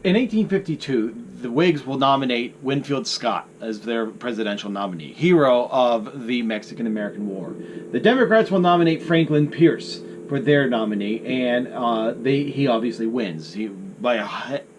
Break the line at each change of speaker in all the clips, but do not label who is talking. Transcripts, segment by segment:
In 1852, the Whigs will nominate Winfield Scott as their presidential nominee, hero of the Mexican-American War. The Democrats will nominate Franklin Pierce for their nominee, and he obviously wins by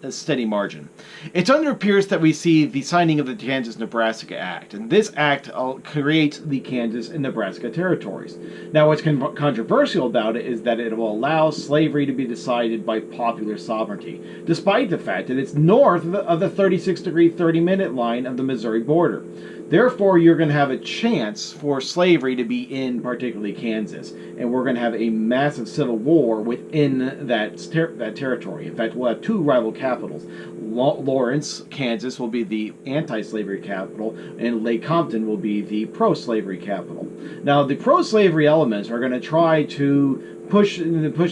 a steady margin. It's under Pierce that we see the signing of the Kansas-Nebraska Act, and this act creates the Kansas and Nebraska territories. Now, what's controversial about it is that it will allow slavery to be decided by popular sovereignty, despite the fact that it's north of the 36-degree 30-minute line of the Missouri border. Therefore, you're going to have a chance for slavery to be in particularly Kansas, and we're going to have a massive civil war within that territory. In fact, we'll have two rival capitals. Lawrence, Kansas, will be the anti-slavery capital, and Lake Compton will be the pro-slavery capital. Now, the pro-slavery elements are going to try to push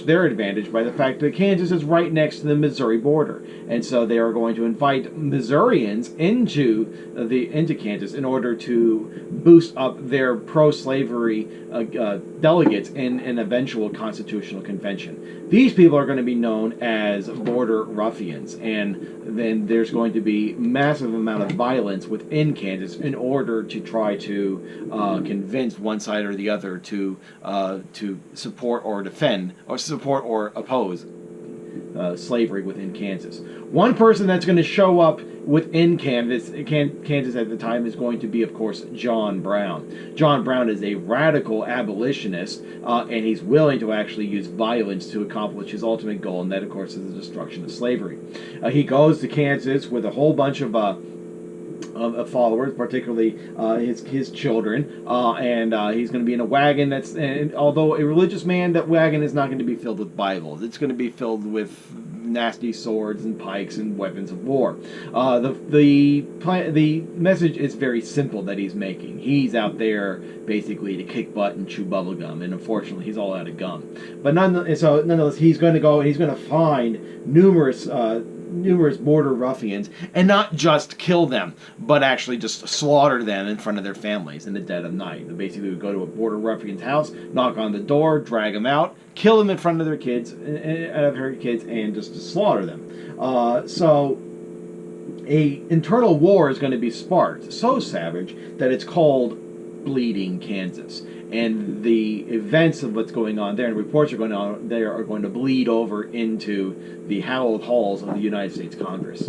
their advantage by the fact that Kansas is right next to the Missouri border, and so they are going to invite Missourians into Kansas in order to boost up their pro-slavery delegates in an eventual constitutional convention. These people are going to be known as border ruffians, and then there's going to be massive amount of violence within Kansas in order to try to convince one side or the other to support or defend or support or oppose slavery within Kansas. One person that's going to show up within Kansas at the time is going to be, of course, John Brown. John Brown is a radical abolitionist, and he's willing to actually use violence to accomplish his ultimate goal, and that, of course, is the destruction of slavery. He goes to Kansas with a whole bunch of followers, particularly his children, and he's going to be in a wagon and although a religious man, that wagon is not going to be filled with Bibles. It's going to be filled with nasty swords and pikes and weapons of war. The message is very simple that he's making. He's out there basically to kick butt and chew bubblegum, and unfortunately he's all out of gum. But nonetheless, he's going to go and he's going to find numerous border ruffians, and not just kill them, but actually just slaughter them in front of their families in the dead of night. They basically would go to a border ruffian's house, knock on the door, drag them out, kill them in front of their kids, and just to slaughter them. So a internal war is going to be sparked, so savage that it's called Bleeding Kansas. And the events of what's going on there and reports are going on there are going to bleed over into the hallowed halls of the United States Congress.